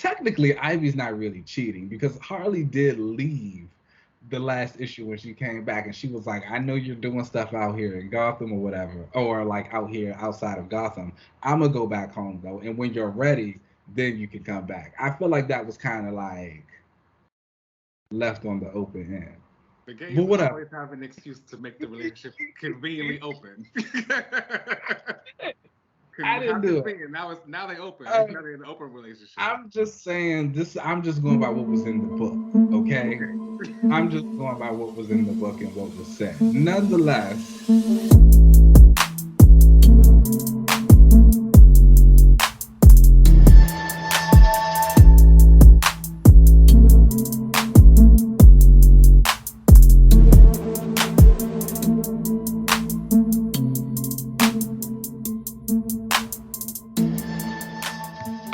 technically Ivy's not really cheating because Harley did leave the last issue when she came back and she was like, I know you're doing stuff out here in Gotham or whatever, or like out here outside of Gotham. I'm gonna go back home though, and when you're ready, then you can come back. I feel like that was kind of like left on the open end. The But gays whatever. always have an excuse to make the relationship conveniently open. I How didn't do it. convenient. Now they open. Um, Now they're in an open relationship. I'm just saying this. I'm just going by what was in the book. Okay. Okay. I'm just going by what was in the book and what was said. Nonetheless,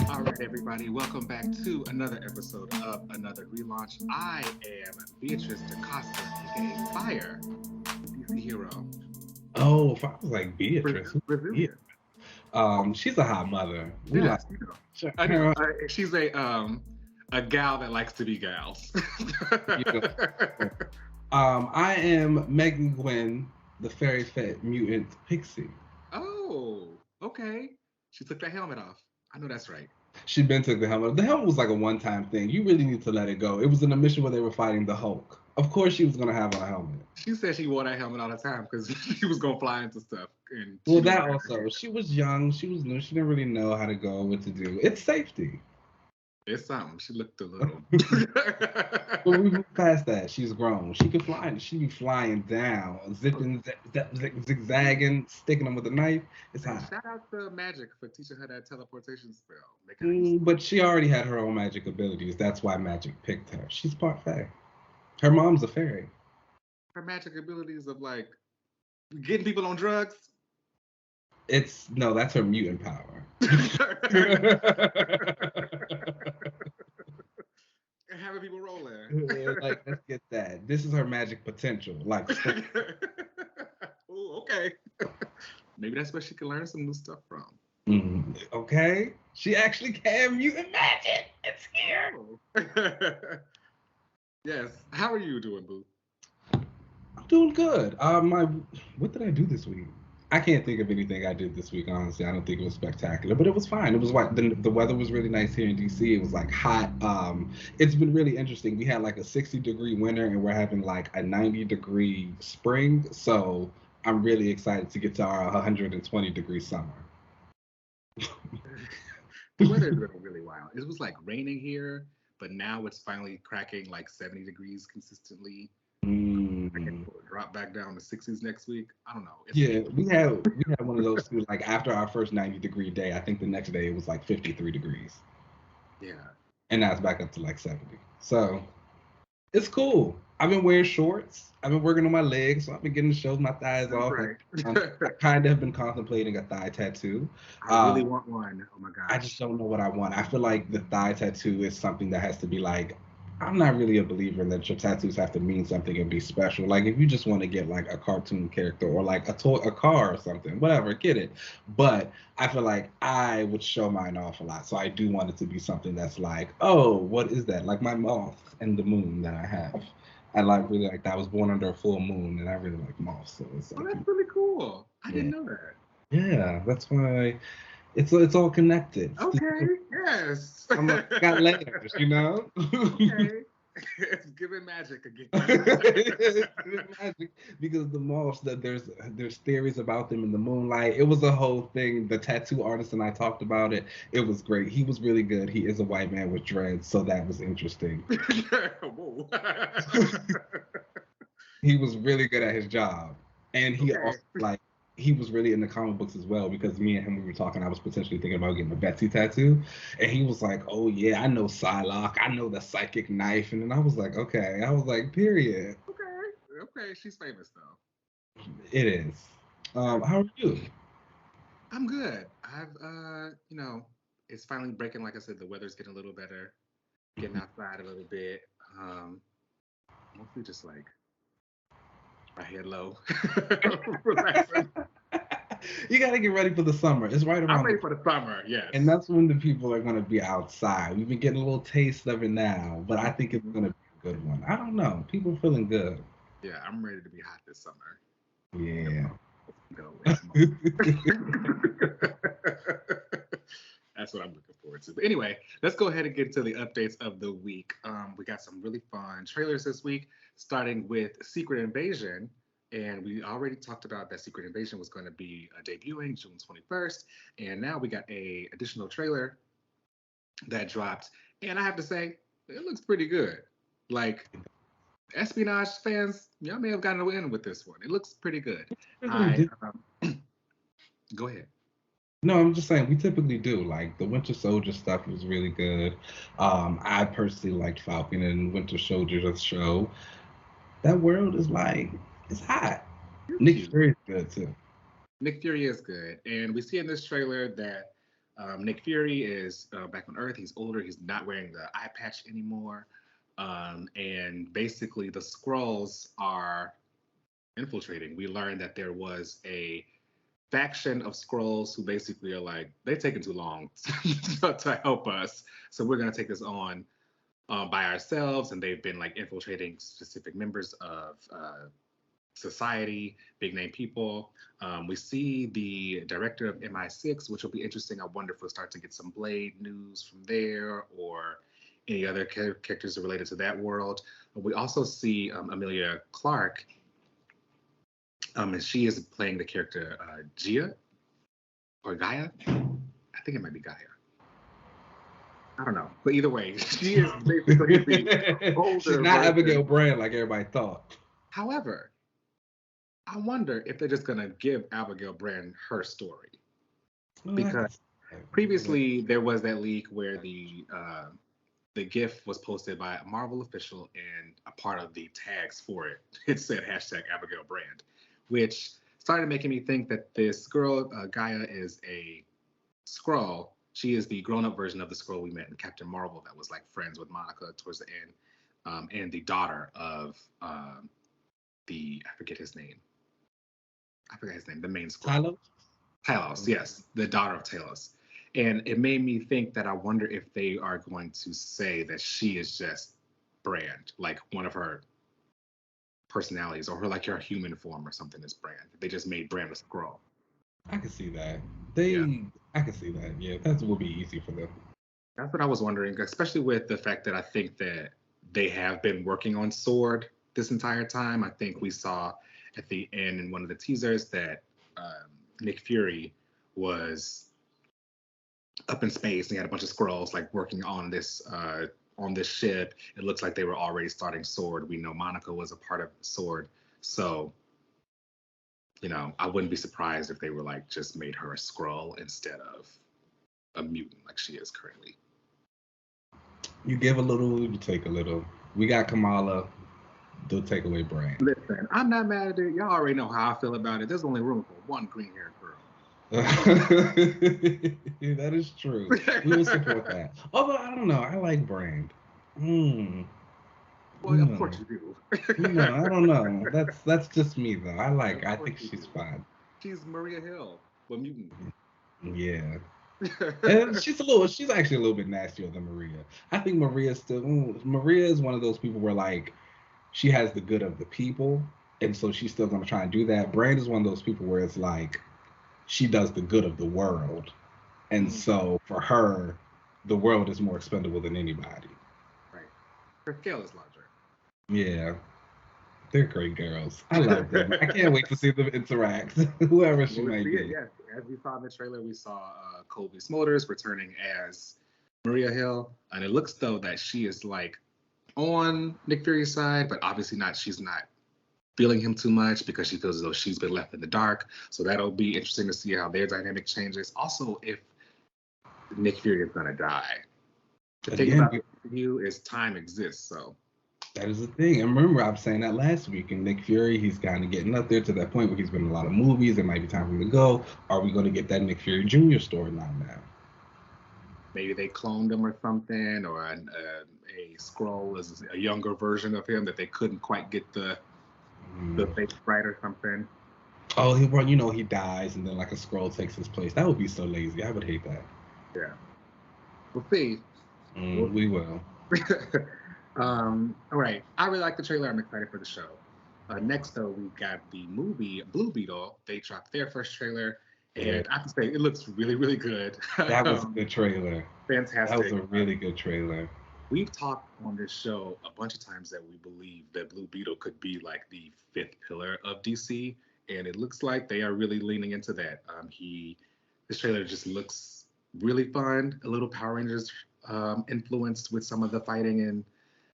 All right, everybody. Welcome back to another episode of Another Relaunch. I am Beatrice DaCosta, aka Fire, DC hero. oh, if I was like Beatrice, Brazilian. she's a hot mother. We Yeah, like you know. sure, I know. her. She's a gal that likes to be gals. You know. I am Megan Gwynn, the fairy fed mutant pixie. Oh, okay. She took that helmet off. I know that's right. She been took the helmet. The helmet was like a one-time thing. You really need to let it go. It was in a mission where they were fighting the Hulk. Of course, she was gonna have on a helmet. She said she wore that helmet all the time because she was gonna fly into stuff. And Well, that also. She was young. She was new. She didn't really know how to go, what to do. It's safety. It's something. She looked a little. But we moved past that. She's grown. She can fly. She be flying down, zipping, zigzagging, sticking them with a knife. It's hot. Shout out to Magic for teaching her that teleportation spell. But she already had her own magic abilities. That's why Magic picked her. She's part fae. Her mom's a fairy. Her magic abilities of like getting people on drugs. That's her mutant power. And having people rolling. Like, let's get that. This is her magic potential. Like, Oh, okay. Maybe that's where she can learn some new stuff from. Okay. She actually can mutant magic. It's here. Oh. Yes. How are you doing, Boo? I'm doing good. What did I do this week? I can't think of anything I did this week, honestly. I don't think it was spectacular, but it was fine. It was like the weather was really nice here in DC. It was like hot. It's been really interesting. We had like a 60-degree winter and we're having like a 90-degree spring. So I'm really excited to get to our 120-degree summer. The weather has been really wild. It was like raining here, but now it's finally cracking like 70 degrees consistently. I can drop back down to 60s next week. I don't know. We had one of those too. Like after our first 90-degree day, I think the next day it was like 53 degrees. Yeah. And now it's back up to like 70. So it's cool. I've been wearing shorts. I've been working on my legs, so I've been getting to show my thighs off. Right. I kind of have been contemplating a thigh tattoo. I really want one. Oh my god. I just don't know what I want. I feel like the thigh tattoo is something that has to be like, I'm not really a believer in that your tattoos have to mean something and be special. Like if you just want to get like a cartoon character or like a car or something, whatever, get it. But I feel like I would show mine off a lot. So I do want it to be something that's like, oh, what is that? Like my moth and the moon that I have. I like really like that. I was born under a full moon and I really like moths. So it's like, that's really cool. I didn't know that. Yeah, that's why it's all connected. Okay, yes. Got layers, you know? Okay. It's giving magic again. Magic because the moths that there's theories about them in the moonlight. It was a whole thing. The tattoo artist and I talked about it. It was great. He was really good. He is a white man with dreads, so that was interesting. Whoa. He was really good at his job. And he also like he was really into comic books as well because me and him, we were talking, I was potentially thinking about getting a Betsy tattoo. And he was like, oh yeah, I know Psylocke. I know the psychic knife. And then I was like, okay. I was like, period. Okay. She's famous though. It is. How are you? I'm good. I've, it's finally breaking. Like I said, the weather's getting a little better. Getting outside a little bit. Mostly just like my head low, relaxing. You got to get ready for the summer. It's right around. I'm ready for the summer, yes. And that's when the people are going to be outside. We've been getting a little taste of it now, but I think it's going to be a good one. I don't know. People are feeling good. Yeah, I'm ready to be hot this summer. Yeah. That's what I'm looking forward to. But anyway, let's go ahead and get to the updates of the week. We got some really fun trailers this week, starting with Secret Invasion. And we already talked about that Secret Invasion was going to be debuting June 21st. And now we got a additional trailer that dropped. And I have to say, it looks pretty good. Like, espionage fans, y'all may have gotten away with this one. It looks pretty good. Go ahead. No, I'm just saying we typically do. Like the Winter Soldier stuff was really good. I personally liked Falcon and Winter Soldier the show. That world is like it's hot. Nick Fury is good too. Nick Fury is good, and we see in this trailer that Nick Fury is back on Earth. He's older. He's not wearing the eye patch anymore, and basically the Skrulls are infiltrating. We learned that there was a faction of Skrulls who basically are like, they're taking too long to help us, so we're gonna take this on by ourselves. And they've been like infiltrating specific members of society, big name people. We see the director of MI6, which will be interesting. I wonder if we'll start to get some Blade news from there or any other characters related to that world. We also see Emilia Clarke. And she is playing the character Gia or Gaia. I think it might be Gaia. I don't know, but either way, she is basically the older. She's not Abigail Brand like everybody thought. However, I wonder if they're just gonna give Abigail Brand her story, because previously there was that leak where the GIF was posted by a Marvel official, and a part of the tags for it, it said #Abigail Brand, which started making me think that this girl, Gaia, is a Skrull. She is the grown-up version of the Skrull we met in Captain Marvel that was like friends with Monica towards the end, and the daughter of I forget his name. The main Skrull. Talos, yes, the daughter of Talos. And it made me think that I wonder if they are going to say that she is just Brand, like one of her personalities, or her human form or something is Brand. They just made Brand a Skrull. I can see that. I can see that. Yeah, that will be easy for them. That's what I was wondering, especially with the fact that I think that they have been working on Sword this entire time. I think we saw at the end in one of the teasers that Nick Fury was up in space and he had a bunch of Skrulls like working on this ship. It looks like they were already starting Sword. We know Monica was a part of Sword, so I wouldn't be surprised if they were like just made her a Skrull instead of a mutant like she is currently. You give a little, you take a little. We got Kamala. They'll take away Brand. Listen, I'm not mad at it. Y'all already know how I feel about it. There's only room for one green-haired girl. That is true. We will support that. Although I don't know, I like Brand. Well, of course you do. No, I don't know. That's just me though. I think she's fine. She's Maria Hill, but mutant. Yeah. And she's actually a little bit nastier than Maria. I think Maria is one of those people where like she has the good of the people, and so she's still gonna try and do that. Brand is one of those people where it's like she does the good of the world, and so for her, the world is more expendable than anybody. Right. Her scale is larger. Yeah. They're great girls. I love them. I can't wait to see them interact. Whoever she might be. Yes. As we saw in the trailer, we saw Colby Smulders returning as Maria Hill, and it looks though that she is like on Nick Fury's side, but obviously not. She's not feeling him too much because she feels as though she's been left in the dark. So that'll be interesting to see how their dynamic changes. Also, if Nick Fury is gonna die, the thing about you is time exists. So. That is the thing. And remember, I was saying that last week. And Nick Fury, he's kind of getting up there to that point where he's been in a lot of movies. It might be time for him to go. Are we going to get that Nick Fury Jr. storyline now? Maybe they cloned him or something, or a Skrull is a younger version of him that they couldn't quite get the face right or something. Oh, he well, you know, he dies and then like a scroll takes his place. That would be so lazy. I would hate that. Yeah, we'll see. We will. All right. I really like the trailer. I'm excited for the show. Next, though, we got the movie Blue Beetle. They dropped their first trailer, and I have to say, it looks really, really good. That was a good trailer. Fantastic. That was a really good trailer. We've talked on this show a bunch of times that we believe that Blue Beetle could be like the fifth pillar of DC, and it looks like they are really leaning into that. This trailer just looks really fun, a little Power Rangers influenced with some of the fighting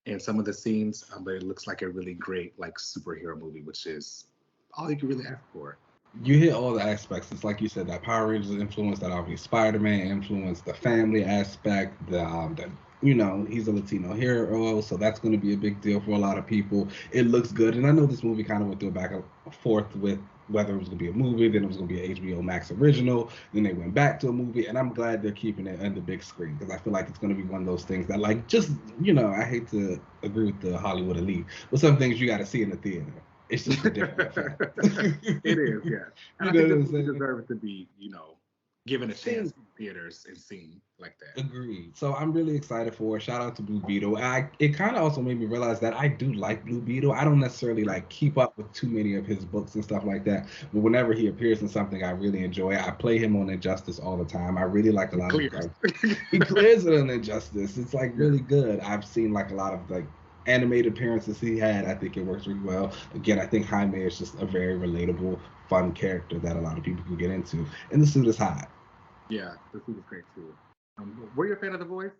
and some of the scenes, but it looks like a really great like superhero movie, which is all you can really ask for. You hit all the aspects. It's like you said, that Power Rangers influence, that obviously Spider-Man influence, the family aspect, the you know, he's a Latino hero, so that's going to be a big deal for a lot of people. It looks good, and I know this movie kind of went through a back and forth with whether it was going to be a movie, then it was going to be an HBO Max original, then they went back to a movie, and I'm glad they're keeping it on the big screen because I feel like it's going to be one of those things that, like, just, you know, I hate to agree with the Hollywood elite, but some things you got to see in the theater. It's just a different effect. It is, yeah. And I think this movie deserves to be, you know, given a chance in theaters and seen like that. Agreed. So I'm really excited for it. Shout out to Blue Beetle. It kind of also made me realize that I do like Blue Beetle. I don't necessarily like keep up with too many of his books and stuff like that, but whenever he appears in something, I really enjoy it. I play him on Injustice all the time. I really like a lot of he clears it on Injustice. It's like really good. I've seen like a lot of like animated appearances he had. I think it works really well. Again, I think Jaime is just a very relatable, fun character that a lot of people can get into. And the suit is hot. Yeah, the suit is great too. Were you a fan of the voice?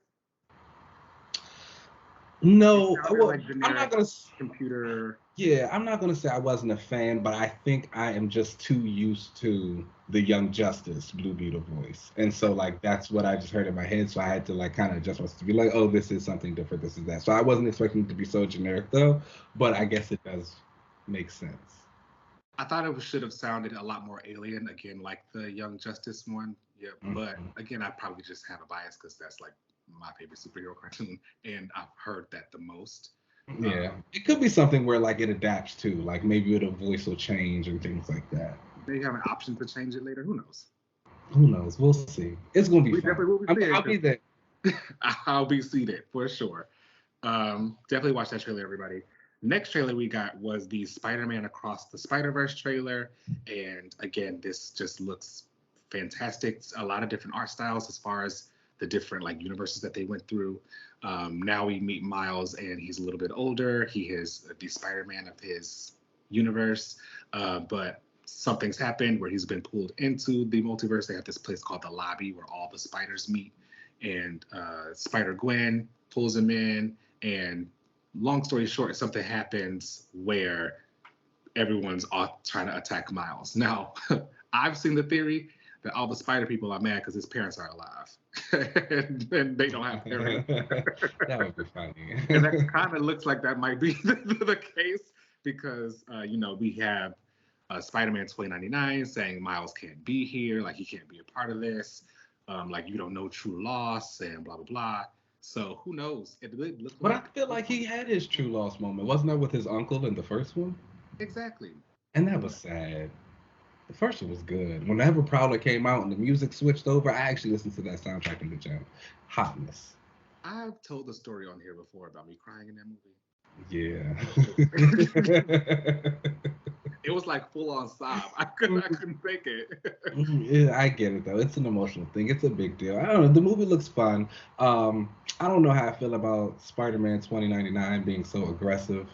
No, well, like I'm not gonna computer. Yeah, I'm not gonna say I wasn't a fan, but I think I am just too used to the Young Justice Blue Beetle voice, and so like that's what I just heard in my head. So I had to like kind of adjust myself to be like, oh, this is something different. This is that. So I wasn't expecting it to be so generic though, but I guess it does make sense. I thought it should have sounded a lot more alien, again, like the Young Justice one. Yeah, but again, I probably just have a bias because that's like my favorite superhero cartoon, and I've heard that the most. Yeah, it could be something where like it adapts to, like maybe the voice will change and things like that. They have an option to change it later. Who knows? Who knows? We'll see. It's gonna be fun. I'll be there. I'll be seated for sure. Definitely watch that trailer, everybody. Next trailer we got was the Spider-Man Across the Spider-Verse trailer, and again, this just looks fantastic. A lot of different art styles as far as the different like universes that they went through. Now we meet Miles, and he's a little bit older. He is the Spider-Man of his universe, but something's happened where he's been pulled into the multiverse. They have this place called the Lobby where all the spiders meet, and Spider-Gwen pulls him in, and long story short, something happens where everyone's off trying to attack Miles. Now, I've seen the theory that all the spider people are mad because his parents are alive and they don't have parents. That would be funny. And that kind of looks like that might be the case because, you know, we have Spider-Man 2099 saying Miles can't be here, like he can't be a part of this, like you don't know true loss and blah, blah, blah. So who knows? But I feel like he had his true loss moment. Wasn't that with his uncle in the first one? Exactly. And that was sad. The first one was good. Whenever Prowler came out and the music switched over, I actually listened to that soundtrack in the gym. Hotness. I've told the story on here before about me crying in that movie. Yeah. It was like full on sob. I couldn't take it. Yeah, I get it though. It's an emotional thing. It's a big deal. I don't know. The movie looks fun. I don't know how I feel about Spider-Man 2099 being so aggressive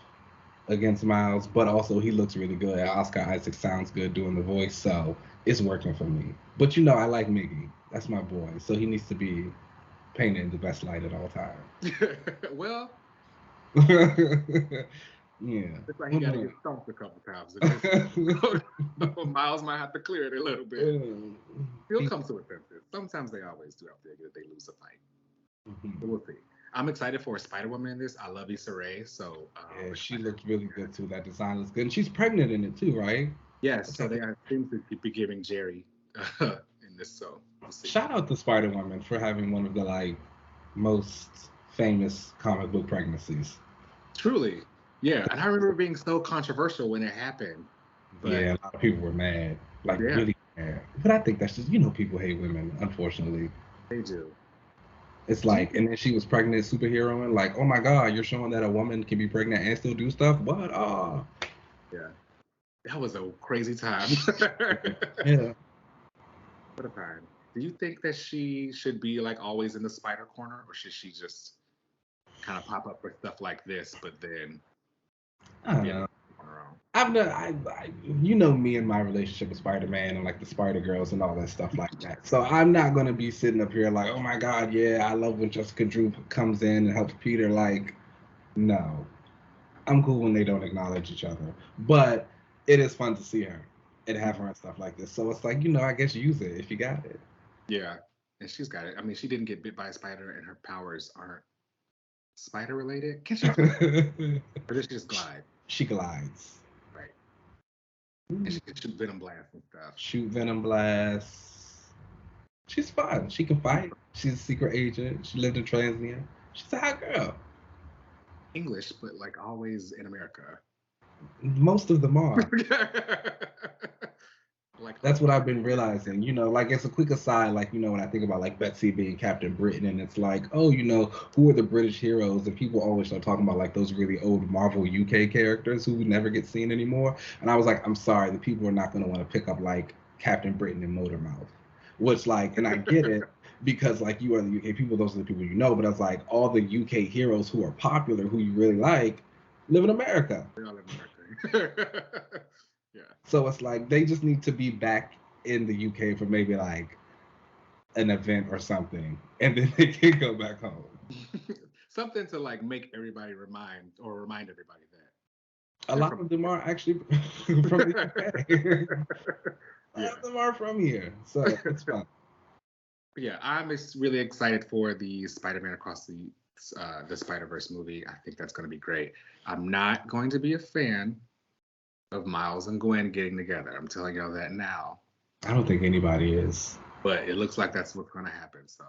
against Miles, but also he looks really good. Oscar Isaac sounds good doing the voice, so it's working for me. But you know, I like Miggy. That's my boy, so he needs to be painted in the best light at all times. Well. Yeah. It's like he got to get stomped a couple times. Miles might have to clear it a little bit. He'll come to it. Sometimes they always do after they lose a fight. But we'll see. I'm excited for a Spider-Woman in this. I love Issa Rae, so yeah, she looks really good too. That design looks good, and she's pregnant in it too, right? Yes. So they seem to be giving Jerry in this. So we'll see. Shout out to Spider-Woman for having one of the like most famous comic book pregnancies. Truly. Yeah, and I remember being so controversial when it happened. But Yeah, a lot of people were mad, like yeah, really mad. But I think that's just people hate women, unfortunately. they do. It's Do you like, and then she was pregnant superhero and like, oh my God, you're showing that a woman can be pregnant and still do stuff? What? Ah, yeah, that was a crazy time. yeah. What a time. Do you think that she should be like always in the spider corner, or should she just kind of pop up for stuff like this, but then I don't be able know. to on her own? I've done, you know me and my relationship with Spider-Man and like the Spider Girls and all that stuff like that. So I'm not gonna be sitting up here like, oh my God, yeah, I love when Jessica Drew comes in and helps Peter. Like, no, I'm cool when they don't acknowledge each other. But it is fun to see her and have her and stuff like this. So it's like, I guess use it if you got it. Yeah, and she's got it. I mean, she didn't get bit by a spider, and her powers aren't spider related. Can she fly, or does she just glide? She glides. Right, and she can shoot venom blasts and stuff. Shoot venom blasts. She's fun. She can fight. She's a secret agent. She lived in Transnia. She's a hot girl. English, but like always in America. Most of them are. Like That's what I've been realizing. Like it's a quick aside, like, when I think about like Betsy being Captain Britain, and it's like, oh, who are the British heroes? And people always start talking about like those really old Marvel UK characters who never get seen anymore. And I was like, I'm sorry, the people are not going to want to pick up like Captain Britain and Motormouth. Which like, and I get it because like you are the UK people, those are the people you know. But I was like, all the UK heroes who are popular, who you really like, live in America. They all live in America. Yeah. So it's like they just need to be back in the UK for maybe like an event or something, and then they can go back home. Something to like make everybody remind everybody that A lot of them are actually from the UK. A lot of them are from here, so it's fun. Yeah, I'm really excited for the Spider-Man Across the Spider-Verse movie. I think that's going to be great. I'm not going to be a fan of Miles and Gwen getting together. I'm telling y'all that now. I don't think anybody is. But it looks like that's what's going to happen. So,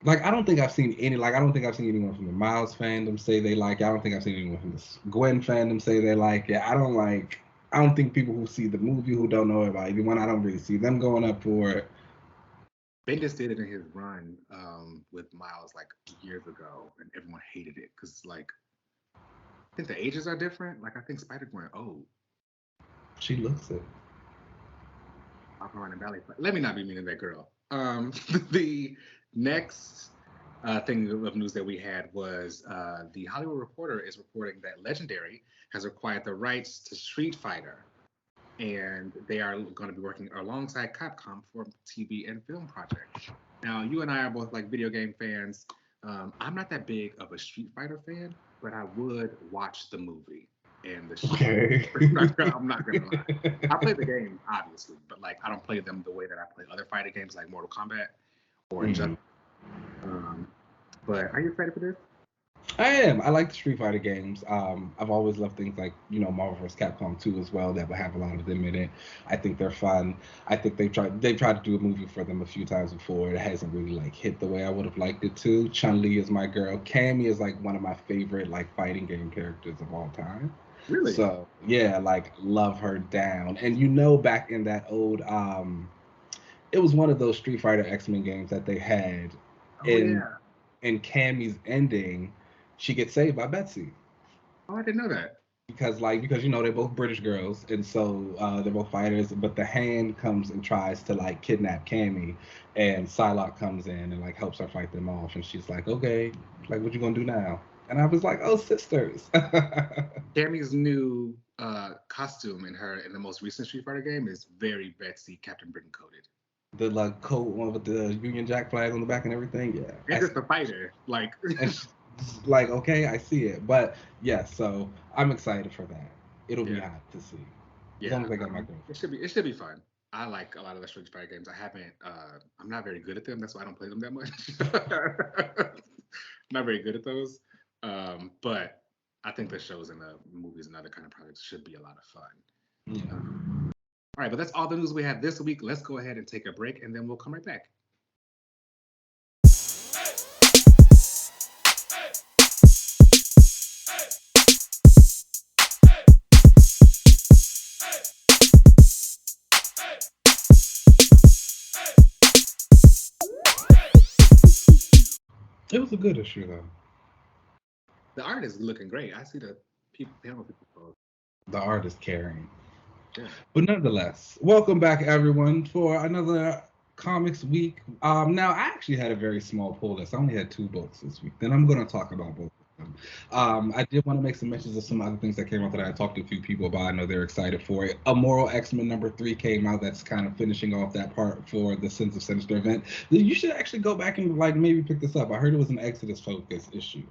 like, I don't think I've seen anyone from the Miles fandom say they like it. I don't think I've seen anyone from the Gwen fandom say they like it. I don't think people who see the movie who don't know about anyone, I don't really see them going up for it. Bendis did it in his run with Miles like years ago, and everyone hated it because like I think the ages are different. Like I think Spider-Gwen, She looks it. Running Valley. Let me not be mean to that girl. The next thing of news that we had was the Hollywood Reporter is reporting that Legendary has acquired the rights to Street Fighter, and they are going to be working alongside Capcom for TV and film projects. Now, you and I are both like video game fans. I'm not that big of a Street Fighter fan, but I would watch the movie. And the show. Okay. I'm not gonna lie. I play the game obviously, but like I don't play them the way that I play other fighting games like Mortal Kombat or Injustice. But are you excited for this? I am. I like the Street Fighter games. I've always loved things like Marvel vs. Capcom 2 as well that will have a lot of them in it. I think they're fun. I think they've tried to do a movie for them a few times before. It hasn't really like hit the way I would have liked it to. Chun-Li is my girl. Cammy is like one of my favorite like fighting game characters of all time. Really? So yeah, like love her down. And back in that old it was one of those Street Fighter X-Men games that they had. In Cammy's ending, she gets saved by Betsy. Oh, I didn't know that. Because they're both British girls, and so they're both fighters. But the Hand comes and tries to like kidnap Cammy, and Psylocke comes in and like helps her fight them off. And she's like, "Okay, like what you gonna do now?" And I was like, "Oh, sisters." Cammy's new costume in the most recent Street Fighter game is very Betsy Captain Britain coded. The like coat one with the Union Jack flag on the back and everything, yeah. And just the fighter, like. Like, okay, I see it, but yeah, so I'm excited for that. It'll be hot to see. As long as I got my girl. It should be fun. I like a lot of the Street Fighter games. I'm not very good at them. That's why I don't play them that much. Not very good at those. But I think the shows and the movies and other kind of projects should be a lot of fun. Yeah. All right, but that's all the news we have this week. Let's go ahead and take a break, and then we'll come right back. It was a good issue though. The art is looking great. I see the panel people post. The art is carrying. Yeah. But nonetheless, welcome back everyone for another comics week. Now I actually had a very small pull list. I only had 2 books this week. Then I'm going to talk about both of them. I did want to make some mentions of some other things that came out that I talked to a few people about. I know they're excited for it. Immortal X-Men #3 came out. That's kind of finishing off that part for the Sins of Sinister event. You should actually go back and like maybe pick this up. I heard it was an Exodus focused issue.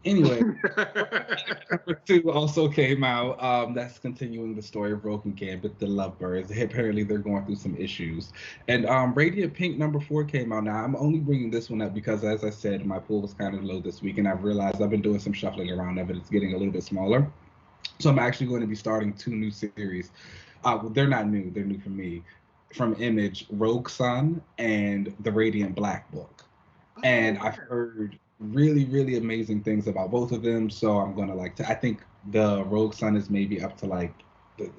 Anyway, #2 also came out. That's continuing the story of Rogue and Gambit, the Lovebirds. Apparently, they're going through some issues. And Radiant Pink #4 came out. Now, I'm only bringing this one up because, as I said, my pool was kind of low this week, and I've realized I've been doing some shuffling around of it. It's getting a little bit smaller. So I'm actually going to be starting 2 new series. They're not new. They're new for me. From Image, Rogue Sun and the Radiant Black book. And I've heard really, really amazing things about both of them. So I'm gonna I think the Rogue Sun is maybe up to like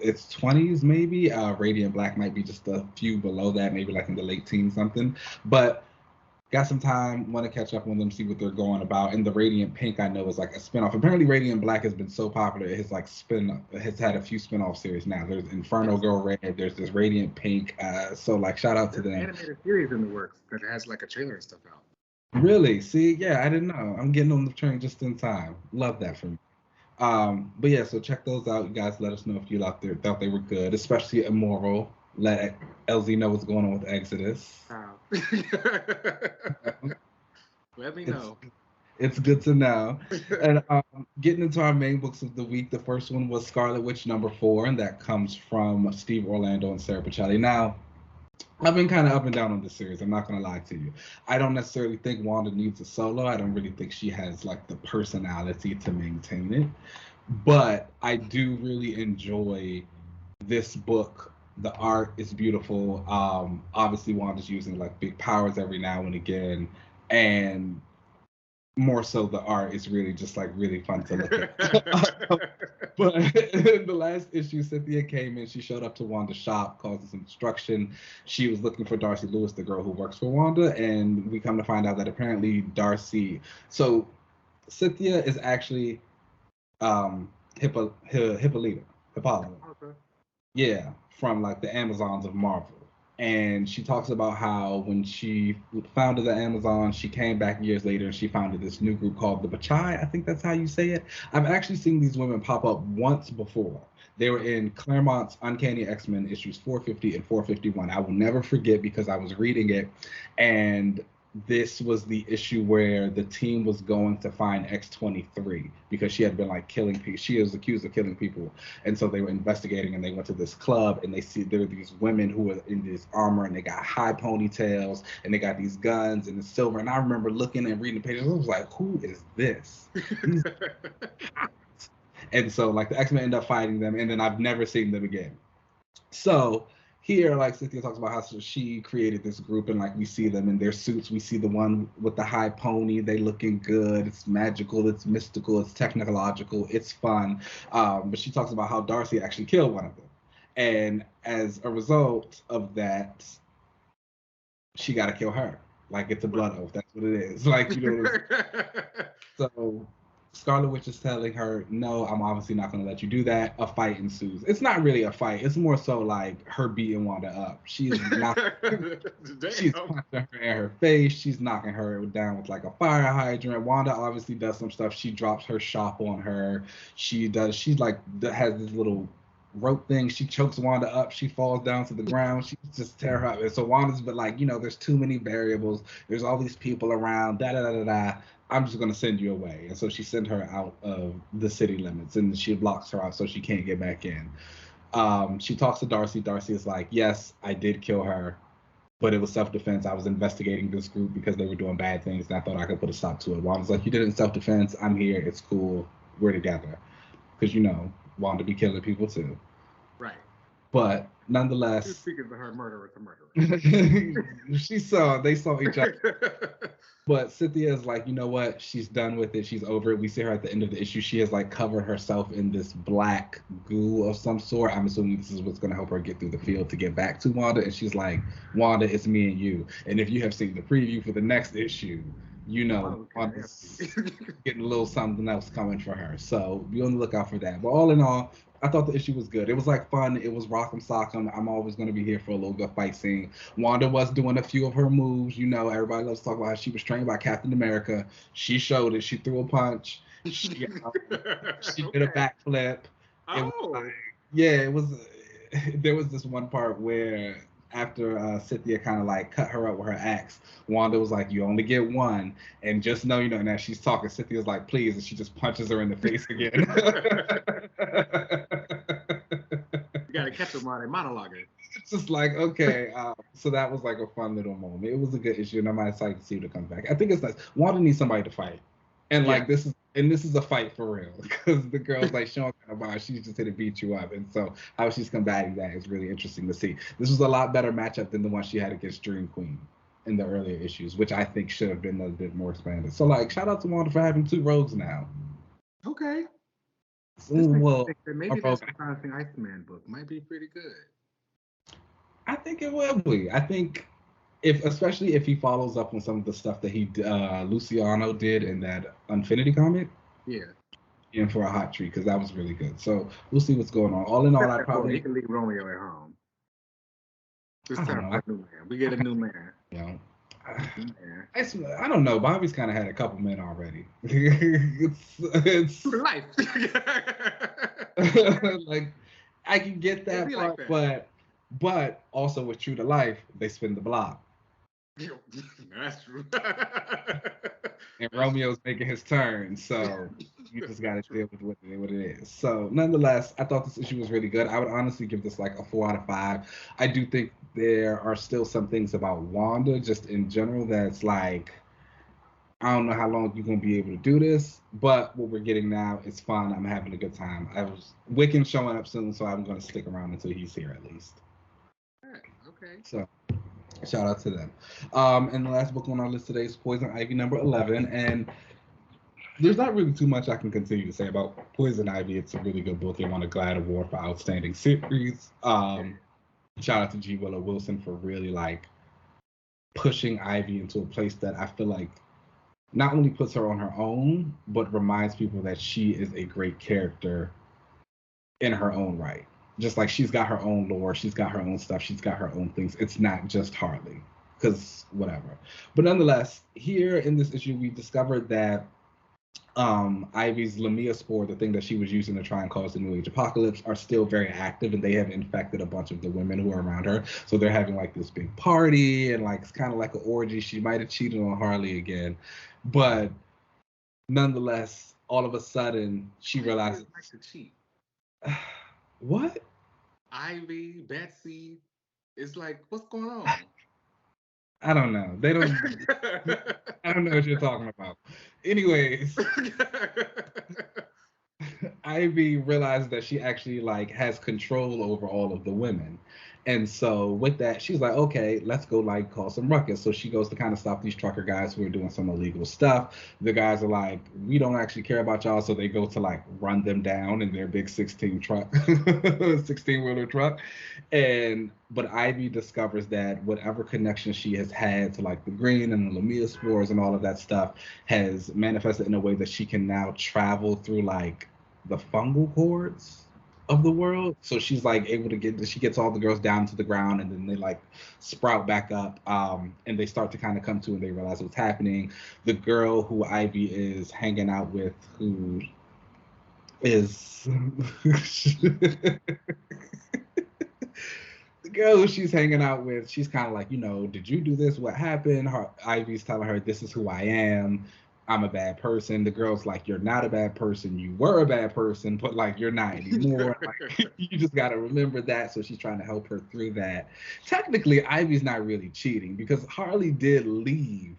its 20s, maybe. Radiant Black might be just a few below that, maybe like in the late teens something. But got some time, want to catch up on them, see what they're going about. And the Radiant Pink I know is like a spinoff. Apparently Radiant Black has been so popular, it has had a few spinoff series now. There's Inferno Girl Red, there's this Radiant Pink. So like shout out to them. There's an animated series in the works that has like a trailer and stuff out. Really? See, yeah, I didn't know. I'm getting on the train just in time. Love that for me. But yeah, so check those out. You guys let us know if you out there thought they were good, especially Immortal. Let LZ know what's going on with Exodus. Let me know. It's good to know. And getting into our main books of the week, the first one was Scarlet Witch #4, and that comes from Steve Orlando and Sarah Pichelli. Now, I've been kind of up and down on this series. I'm not going to lie to you. I don't necessarily think Wanda needs a solo. I don't really think she has like the personality to maintain it. But I do really enjoy this book. The art is beautiful. Obviously, Wanda's using like big powers every now and again. And more so the art is really just like really fun to look at. But in the last issue, Cynthia came in. She showed up to Wanda's shop, causing some destruction. She was looking for Darcy Lewis, the girl who works for Wanda, and we come to find out that apparently Darcy. So Cynthia is actually Hippolyta. Okay. Yeah, from like the Amazons of Marvel. And she talks about how when she founded the Amazon, she came back years later and she founded this new group called the Bachai. I think that's how you say it. I've actually seen these women pop up once before. They were in Claremont's Uncanny X-Men issues 450 and 451. I will never forget because I was reading it, and this was the issue where the team was going to find X-23 because she had been like killing people. She was accused of killing people. And so they were investigating and they went to this club and they see there were these women who were in this armor and they got high ponytails and they got these guns and it's silver. And I remember looking and reading the pages. I was like, who is this? And so like the X-Men end up fighting them and then I've never seen them again. So here, like Cynthia talks about how she created this group and like we see them in their suits. We see the one with the high pony. They looking good. It's magical. It's mystical. It's technological. It's fun. But she talks about how Darcy actually killed one of them. And as a result of that, she got to kill her. Like it's a blood oath. That's what it is. Like, you know. So Scarlet Witch is telling her, no, I'm obviously not going to let you do that. A fight ensues. It's not really a fight. It's more so like her beating Wanda up. She's not. She's punching her in her face. She's knocking her down with like a fire hydrant. Wanda obviously does some stuff. She drops her shop on her. She like has this little rope thing. She chokes Wanda up. She falls down to the ground. She just tear her up. And so Wanda's but like, you know, there's too many variables. There's all these people around. Da da da da da. I'm just going to send you away. And so she sent her out of the city limits and she blocks her out so she can't get back in. She talks to Darcy. Darcy is like, yes, I did kill her, but it was self-defense. I was investigating this group because they were doing bad things and I thought I could put a stop to it. Wanda's like, you did it in self-defense. I'm here. It's cool. We're together. Because, you know, Wanda be killing people too. Right. But nonetheless, speaking of her murderer to murderer. they saw each other. But Cynthia is like, you know what? She's done with it. She's over it. We see her at the end of the issue. She has like covered herself in this black goo of some sort. I'm assuming this is what's going to help her get through the field to get back to Wanda. And she's like, Wanda, it's me and you. And if you have seen the preview for the next issue, you know, Wanda's getting a little something else coming for her. So be on the lookout for that. But all in all, I thought the issue was good. It was like fun. It was rock'em sock'em. I'm always going to be here for a little good fight scene. Wanda was doing a few of her moves. You know, everybody loves to talk about how she was trained by Captain America. She showed it. She threw a punch. She did a backflip. It was. There was this one part where after Cynthia kind of like cut her up with her axe, Wanda was like, "You only get one," and just know, you know. And as she's talking, Cynthia's like, "Please," and she just punches her in the face again. You gotta catch them while they monologuing. It's just like, okay. So that was like a fun little moment. It was a good issue, and I'm excited to see what comes back. I think it's nice. Wanda needs somebody to fight, and like this is a fight for real, because the girl's like showing kind of about she's just here to beat you up, and so how she's combating that is really interesting to see. This was a lot better matchup than the one she had against Dream Queen in the earlier issues, which I think should have been a bit more expanded. So like, shout out to Wanda for having 2 rogues now. Okay. Well, maybe this Promising Iceman book might be pretty good. I think it will be. I think especially if he follows up on some of the stuff that Luciano did in that Infinity comic. Yeah. In for a hot treat, because that was really good. So we'll see what's going on. All in all, I probably he can leave Romeo at home. This time, a new man. We get a new man. Yeah. I don't know. Bobby's kind of had a couple men already. it's life. Like, I can get that part, like but also with True to Life, they spin the block. That's true. And Romeo's making his turn, so you just got to deal with what it is. So nonetheless, I thought this issue was really good. I would honestly give this like a 4 out of 5. I do think there are still some things about Wanda just in general that's like, I don't know how long you're going to be able to do this, but what we're getting now is fun. I'm having a good time. Wiccan's showing up soon, so I'm going to stick around until he's here at least. Okay. So shout out to them. And the last book on our list today is Poison Ivy number 11. And there's not really too much I can continue to say about Poison Ivy. It's a really good book. They won a GLAAD Award for Outstanding Series. Shout out to G. Willow Wilson for really like pushing Ivy into a place that I feel like not only puts her on her own, but reminds people that she is a great character in her own right. Just like she's got her own lore, she's got her own stuff, she's got her own things. It's not just Harley, because whatever. But nonetheless, here in this issue, we discovered that Ivy's Lamia spore, the thing that she was using to try and cause the New Age apocalypse, are still very active, and they have infected a bunch of the women who are around her. So they're having like this big party, and like it's kind of like an orgy. She might have cheated on Harley again, but nonetheless, all of a sudden she realizes. Like to cheat. What? Ivy, Betsy, it's like, what's going on? I don't know. They don't. I don't know what you're talking about. Anyways, Ivy realized that she actually like has control over all of the women. And so with that, she's like, okay, let's go like cause some ruckus. So she goes to kind of stop these trucker guys who are doing some illegal stuff. The guys are like, we don't actually care about y'all. So they go to like run them down in their big 16-wheeler truck. But Ivy discovers that whatever connection she has had to like the green and the Lamia spores and all of that stuff has manifested in a way that she can now travel through like the fungal cords of the world. So she's like able to she gets all the girls down to the ground, and then they like sprout back up, and they start to kind of come to, and they realize what's happening. The girl who Ivy is hanging out with, who is the girl who she's hanging out with, she's kind of like, did you do this? What happened? Ivy's telling her, this is who I am. I'm a bad person. The girl's like, you're not a bad person. You were a bad person, but like you're not anymore. Like, you just got to remember that. So she's trying to help her through that. Technically, Ivy's not really cheating, because Harley did leave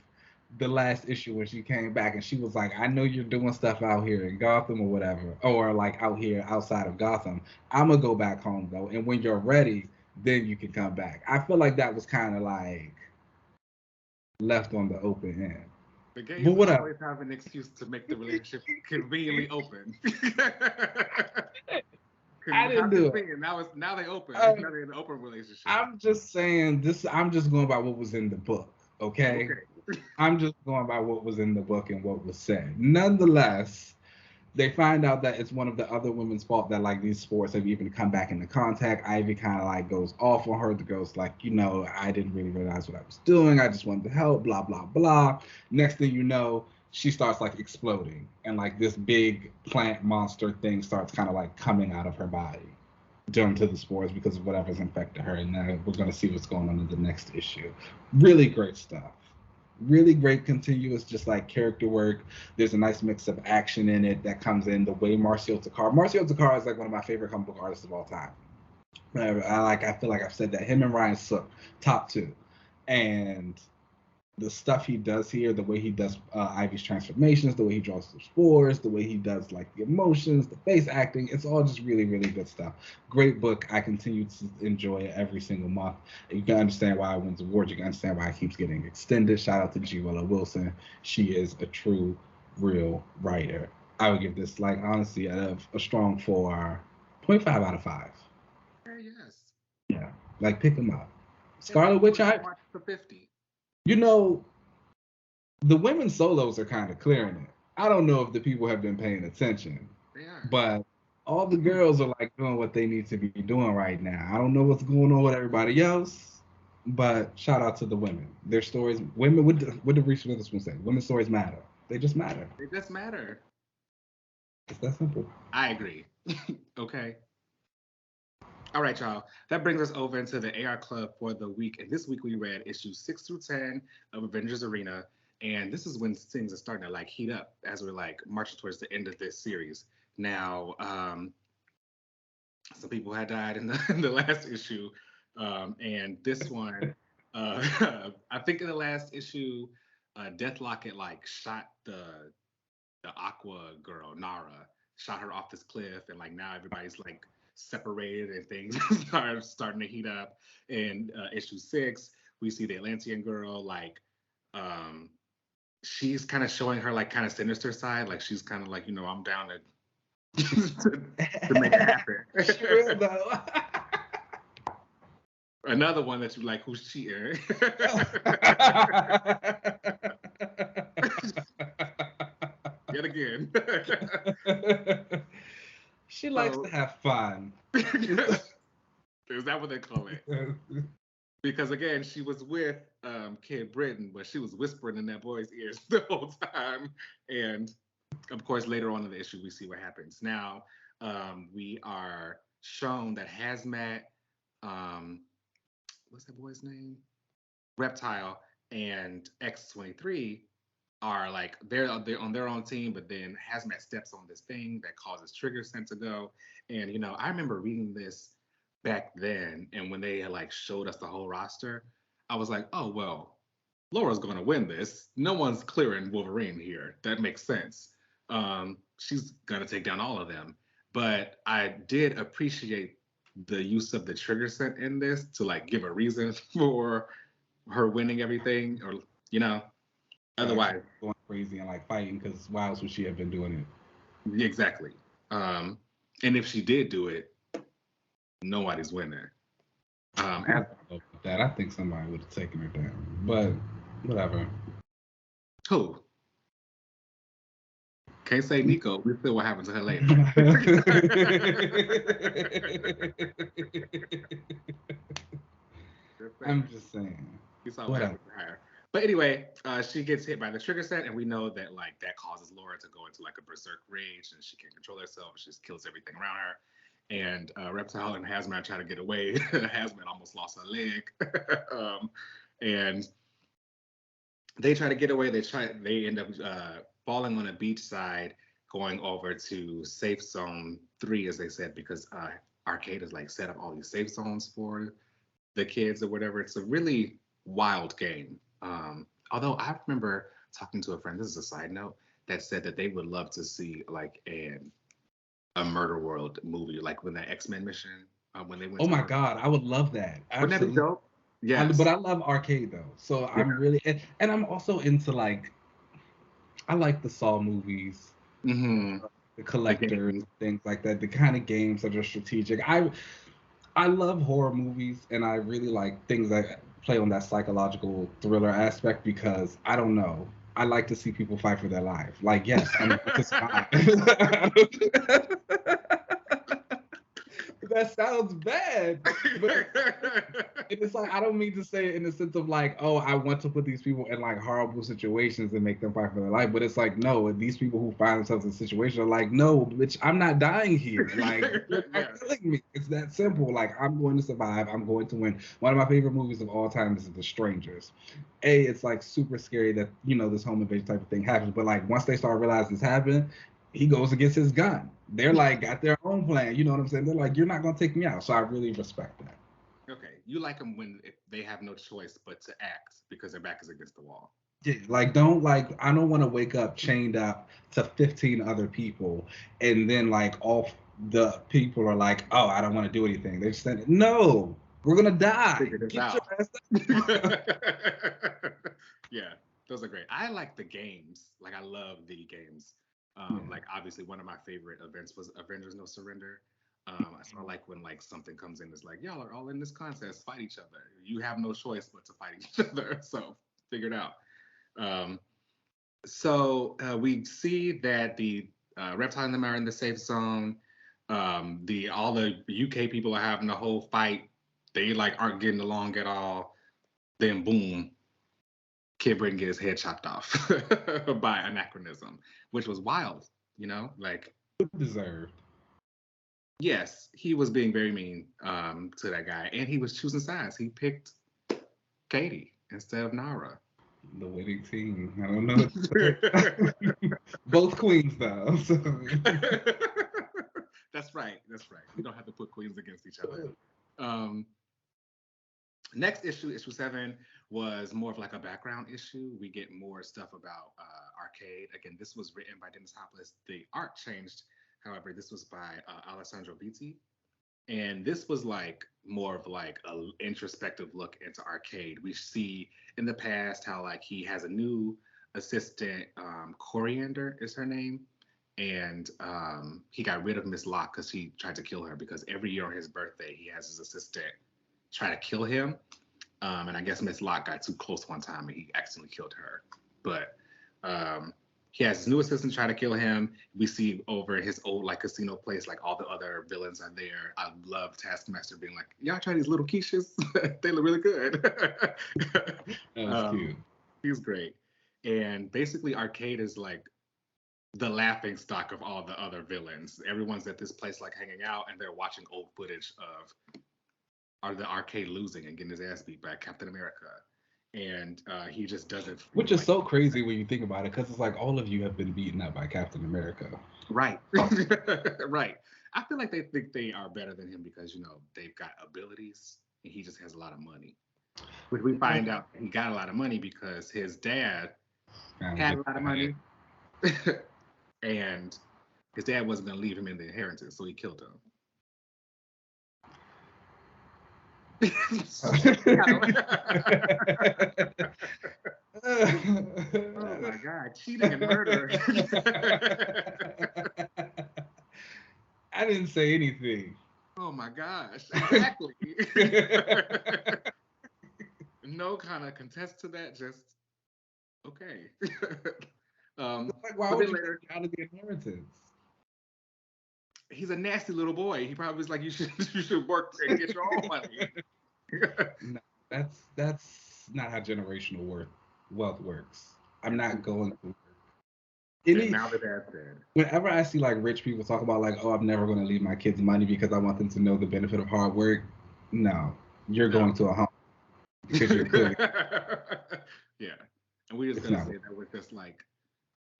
the last issue when she came back, and she was like, I know you're doing stuff out here in Gotham or whatever, or like out here outside of Gotham. I'm gonna go back home though, and when you're ready, then you can come back. I feel like that was kind of like left on the open end. The gays But whatever. always have an excuse to make the relationship conveniently open. I didn't do it. Now they open. Now they're in an open relationship. I'm just saying this. I'm just going by what was in the book. Okay. I'm just going by what was in the book and what was said. Nonetheless, they find out that it's one of the other women's fault that like these sports have even come back into contact. Ivy kind of like goes off on her. The girl's like, you know, I didn't really realize what I was doing. I just wanted to help, blah, blah, blah. Next thing you know, she starts like exploding and like this big plant monster thing starts kind of like coming out of her body due to the spores because of whatever's infected her. And now we're going to see what's going on in the next issue. Really great stuff. Really great continuous just like character work. There's a nice mix of action in it that comes in the way Marcio Takar is like one of my favorite comic book artists of all time. I feel like I've said that him and Ryan Sook, top two. And the stuff he does here, the way he does Ivy's transformations, the way he draws the spores, the way he does like the emotions, the face acting, it's all just really, really good stuff. Great book. I continue to enjoy it every single month. You can understand why it wins awards. You can understand why it keeps getting extended. Shout out to G. Willow Wilson. She is a true, real writer. I would give this, like, honestly, a strong 4.5 out of 5. Yes. Yeah, like pick them up. Scarlet Witch, I watched the 50. You know, the women's solos are kind of clearing it. I don't know if the people have been paying attention. They are. But all the girls are like doing what they need to be doing right now. I don't know what's going on with everybody else, but shout out to the women. Their stories, women, what did Reese Witherspoon say? Women's stories matter. They just matter. They just matter. It's that simple. I agree. Okay. All right, y'all. That brings us over into the AR Club for the week. And this week we read issues 6 through 10 of Avengers Arena. And this is when things are starting to like heat up as we're like marching towards the end of this series. Now, some people had died in the last issue. And this one, I think in the last issue, Deathlock had like shot the Aqua girl, Nara, shot her off this cliff. And like now everybody's like separated and things are starting to heat up. In issue 6, we see the Atlantean girl like she's kind of showing her like kind of sinister side, like she's kind of like, you know, I'm down to make it happen. Sure, though. Another one that you like, who's cheating? Yet again. She likes to have fun. Is that what they call it? Because again, she was with Kid Britain, but she was whispering in that boy's ears the whole time. And of course, later on in the issue, we see what happens. Now, we are shown that Hazmat, what's that boy's name? Reptile and X-23 are like they're on their own team, but then Hazmat steps on this thing that causes Trigger Scent to go. And you know, I remember reading this back then, and when they had like showed us the whole roster, I was like, oh well, Laura's gonna win this. No one's clearing Wolverine here. That makes sense. She's gonna take down all of them. But I did appreciate the use of the Trigger Scent in this to like give a reason for her winning everything, or you know. Otherwise, going crazy and like fighting, because why else would she have been doing it? Exactly. And if she did do it, nobody's winning. That I think somebody would have taken her down, but whatever. Who? Can't say Nico. We feel what happened to her later. I'm just saying. You saw what happened to her. But anyway, she gets hit by the Trigger Scent, and we know that like that causes Laura to go into like a berserk rage, and she can't control herself. She just kills everything around her. And Reptile and Hazmat try to get away. Hazmat almost lost her leg, and they try to get away. They end up falling on a beach side, going over to Safe Zone 3, as they said, because Arcade has like set up all these safe zones for the kids or whatever. It's a really wild game. Although I remember talking to a friend, this is a side note, that said that they would love to see like a Murder World movie, like when that X-Men mission when they went Oh to my Arcade. God, I would love that. Wouldn't that be Absolutely. dope? But Yes. I love arcade though, so Yeah. I'm really and I'm also into like I like the Saw movies, Mm-hmm. the The collectors, game. things like that. The kind of games that are strategic. I love horror movies, and I really like things that play on that psychological thriller aspect because I don't know. I like to see people fight for their life. Like, yes, I'm going to survive. That sounds bad, but it's like I don't mean to say it in the sense of like, oh, I want to put these people in like horrible situations and make them fight for their life. But it's like, no, these people who find themselves in situations are like, no, bitch, I'm not dying here. Like, you're Yeah. not killing me. It's that simple. Like, I'm going to survive. I'm going to win. One of my favorite movies of all time is The Strangers. It's like super scary that this home invasion type of thing happens. But like once they start realizing it's happening, he goes against his gun. They're like got their own plan. You know what I'm saying? They're like, you're not gonna take me out. So I really respect that. Okay, you like them when if they have no choice but to act because their back is against the wall. Yeah, like I don't want to wake up chained up to 15 other people and then like all the people are like, oh, I don't want to do anything. They just said, no, we're gonna die. Figure this Get your out. ass up. Yeah, those are great. I like the games. Like I love the games. Yeah. Like obviously one of my favorite events was Avengers No Surrender. So I like when like something comes in that's like y'all are all in this contest, fight each other. You have no choice but to fight each other. So figure it out. Um, so we see that the reptile and them are in the safe zone. The all the UK people are having the whole fight. They like aren't getting along at all. Then boom, Kid Britain get his head chopped off by anachronism, which was wild. Like Deserved. yes, he was being very mean to that guy, and he was choosing sides. He picked Katie instead of Nara. The winning team. I don't know. Both queens though. So. That's right. That's right. We don't have to put queens against each other. Um, Next issue 7, was more of like a background issue. We get more stuff about Arcade. Again, this was written by Dennis Hopeless. The art changed, however, this was by Alessandro Vitti. And this was like more of like a introspective look into Arcade. We see in the past how like he has a new assistant, Coriander is her name, and he got rid of Miss Locke because he tried to kill her. Because every year on his birthday, he has his assistant try to kill him. And I guess Miss Locke got too close one time and he accidentally killed her. But he has his new assistant try to kill him. We see over his old like casino place, like all the other villains are there. I love Taskmaster being like, y'all try these little quiches? They look really good. That was cute. He's great. And basically Arcade is like the laughing stock of all the other villains. Everyone's at this place like hanging out and they're watching old footage of the Arcade losing and getting his ass beat by Captain America. And he just doesn't. Which is so crazy when you think about it, because it's like all of you have been beaten up by Captain America. Right. Right. I feel like they think they are better than him because, they've got abilities and he just has a lot of money. Which we find out he got a lot of money because his dad had a lot of money. And his dad wasn't going to leave him in the inheritance, so he killed him. Oh my God, cheating and murder. I didn't say anything. Oh my gosh, exactly. No kind of contest to that, just okay. Like, why would you later out of the inheritance? He's a nasty little boy. He probably was like, you should work and get your own money. No, that's not how generational wealth works. I'm not going to. Now the dad's dead. Whenever I see like rich people talk about like, oh, I'm never going to leave my kids money because I want them to know the benefit of hard work. No, you're going to a home because you're clearly. Yeah, and we're just gonna say that was just like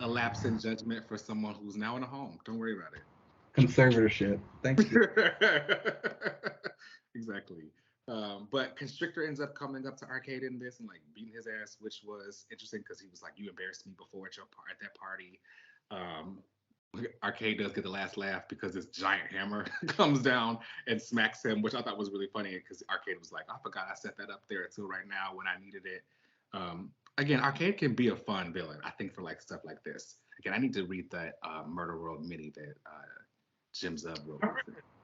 a lapse in judgment for someone who's now in a home. Don't worry about it. Conservatorship. Thank you. Exactly. But Constrictor ends up coming up to Arcade in this and like beating his ass, which was interesting because he was like, "You embarrassed me before at that party." Arcade does get the last laugh because this giant hammer comes down and smacks him, which I thought was really funny because Arcade was like, I forgot I set that up there until right now when I needed it. Again, Arcade can be a fun villain, I think, for like stuff like this. Again, I need to read that Murder World mini that Jim Zub wrote.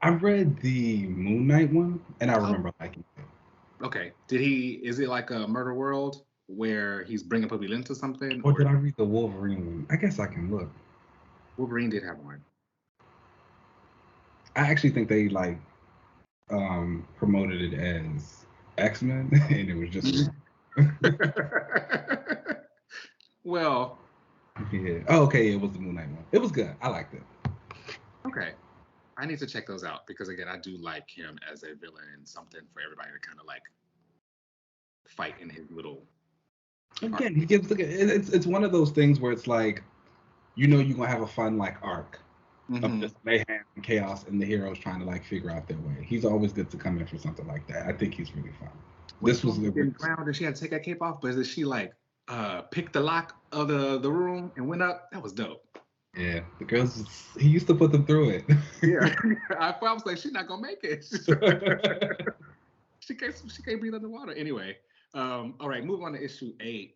I read the Moon Knight one, and I remember liking it. Okay. Is it like a Murder World where he's bringing people into something? Or did I read the Wolverine one? I guess I can look. Wolverine did have one. I actually think they like promoted it as X-Men, and it was just. Well. Yeah. Oh, okay. It was the Moon Knight one. It was good. I liked it. Okay. I need to check those out because again, I do like him as a villain and something for everybody to kind of like fight in his little. Again, he gives it's one of those things where it's like, you're gonna have a fun like arc of just mayhem and chaos, and the heroes trying to like figure out their way. He's always good to come in for something like that. I think he's really fun. This was ground and she had to take that cape off, but did she like pick the lock of the room and went up? That was dope. Yeah, the girls, he used to put them through it. Yeah, I was like, she's not gonna make it. she can't breathe underwater. Anyway, all right, move on to issue 8.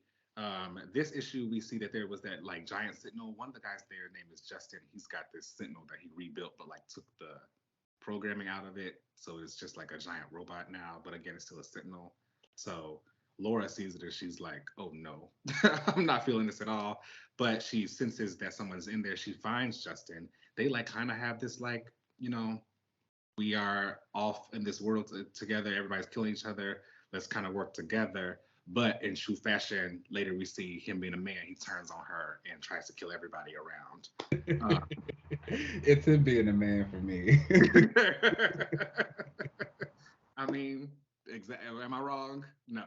This issue we see that there was that like giant sentinel. One of the guys there, name is Justin. He's got this sentinel that he rebuilt, but like took the programming out of it, so it's just like a giant robot now. But again, it's still a sentinel. So Laura sees it and she's like, oh no, I'm not feeling this at all. But she senses that someone's in there. She finds Justin. They like kind of have this like, we are off in this world together. Everybody's killing each other. Let's kind of work together. But in true fashion, later we see him being a man. He turns on her and tries to kill everybody around. It's him being a man for me. I mean, am I wrong? No.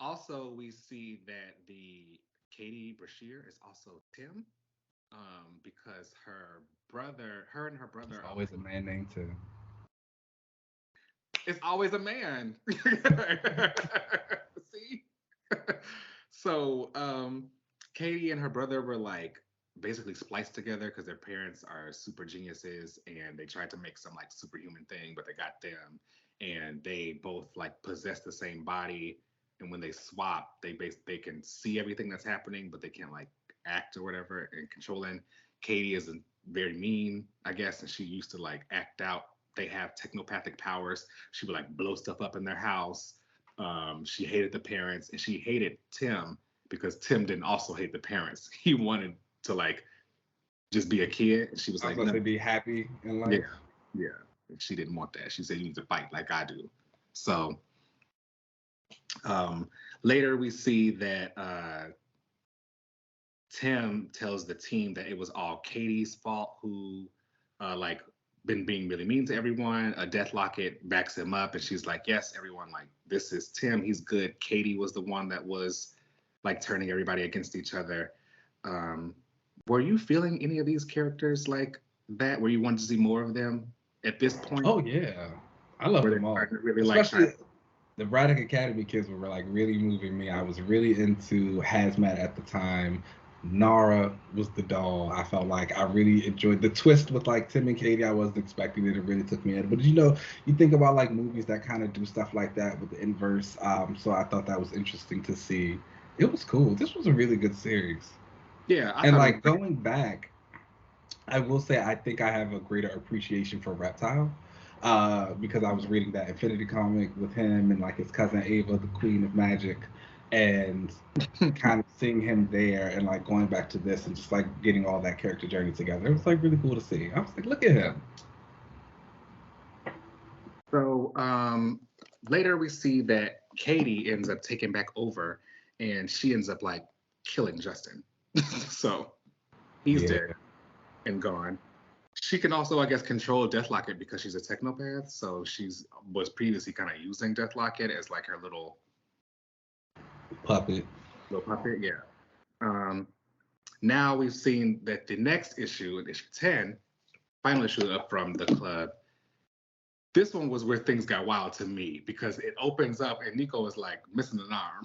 Also, we see that the Katie Brashear is also Tim, because her and her brother. It's always a man named Tim. It's always a man. See? So, Katie and her brother were like basically spliced together because their parents are super geniuses and they tried to make some like superhuman thing, but they got them, and they both like possess the same body. And when they swap, they can see everything that's happening, but they can't like act or whatever and controlling. Katie is very mean, I guess, and she used to like act out. They have technopathic powers. She would like blow stuff up in their house. She hated the parents, and she hated Tim because Tim didn't also hate the parents. He wanted to like just be a kid. And she was like, no. Be happy in life. Yeah. She didn't want that. She said, you need to fight like I do. So later we see that Tim tells the team that it was all Katie's fault, who like been being really mean to everyone. Death Locket backs him up, and she's like, yes, everyone, like, this is Tim. He's good. Katie was the one that was like turning everybody against each other. Were you feeling any of these characters like that? Were you wanting to see more of them at this point? Oh yeah, I love them all. Really, especially the Braddock Academy kids were like really moving me. I was really into Hazmat at the time. Nara was the doll. I felt like I really enjoyed the twist with like Tim and Katie. I wasn't expecting it. It really took me in. But you think about like movies that kind of do stuff like that with the inverse. So I thought that was interesting to see. It was cool. This was a really good series. Yeah. And like going back, I will say I think I have a greater appreciation for Reptile. Because I was reading that Infinity comic with him and like his cousin Ava, the Queen of Magic, and kind of seeing him there and like going back to this and just like getting all that character journey together. It was like really cool to see. I was like, look at him. So later we see that Katie ends up taking back over, and she ends up like killing Justin. So he's dead and gone. She can also, I guess, control Death Locket because she's a technopath. So was previously kind of using Death Locket as like her little puppet. Yeah. Now we've seen that the next issue, in issue 10, final issue up from the club, This one was where things got wild to me because it opens up and Nico is like missing an arm.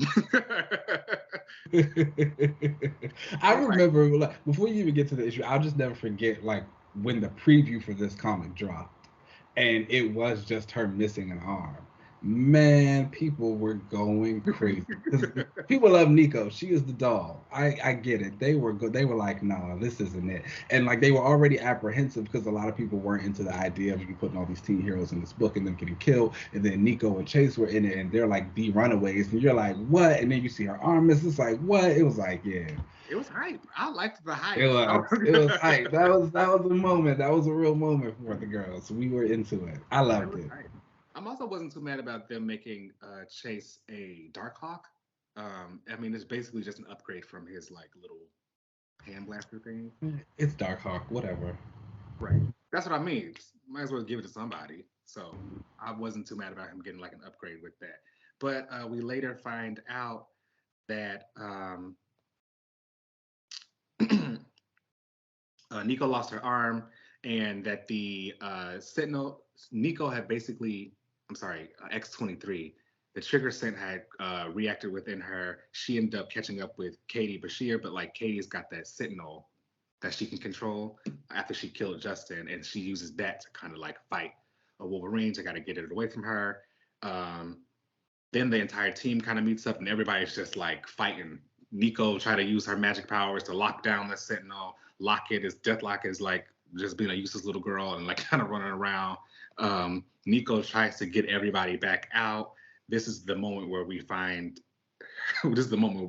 I remember, like, before you even get to the issue, I'll just never forget, like, when the preview for this comic dropped, and it was just her missing an arm. Man, people were going crazy. 'Cause people love Nico. She is the doll. I get it. They were good. They were like, nah, this isn't it. And like they were already apprehensive because a lot of people weren't into the idea of you putting all these teen heroes in this book and them getting killed. And then Nico and Chase were in it, and they're like the runaways, and you're like, what? And then you see her arm miss. It's like, what? It was like, yeah. It was hype. I liked the hype. It was hype. That was a moment. That was a real moment for the girls. We were into it. I loved it. Hype. I'm also wasn't too mad about them making Chase a Darkhawk. I mean, it's basically just an upgrade from his like little hand blaster thing. It's Darkhawk, whatever. Right. That's what I mean. Might as well give it to somebody. So I wasn't too mad about him getting like an upgrade with that. But we later find out that Nico lost her arm, and that the Sentinel Nico had basically. I'm sorry, X-23, the trigger scent had reacted within her. She ended up catching up with Katie Bashir, but like Katie's got that Sentinel that she can control after she killed Justin, and she uses that to kind of like fight a Wolverine to kind of get it away from her. Then the entire team kind of meets up, and everybody's just like fighting. Nico tried to use her magic powers to lock down the Sentinel. Deathlock is like just being a useless little girl and like kind of running around. Nico tries to get everybody back out. This is the moment where we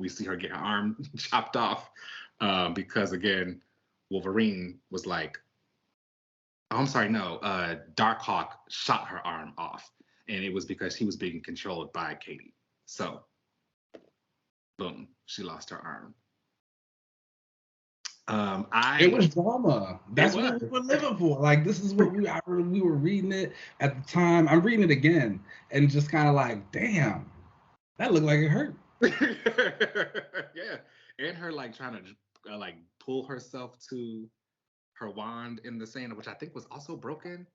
see her get her arm chopped off because again, Wolverine was like, oh, I'm sorry, no, Darkhawk shot her arm off, and it was because he was being controlled by Katie. So, boom, she lost her arm. It was drama. That's what we were living for. Like, this is what we were reading it at the time. I'm reading it again and just kind of like, damn, that looked like it hurt. Yeah, and her like trying to like pull herself to her wand in the sand, which I think was also broken.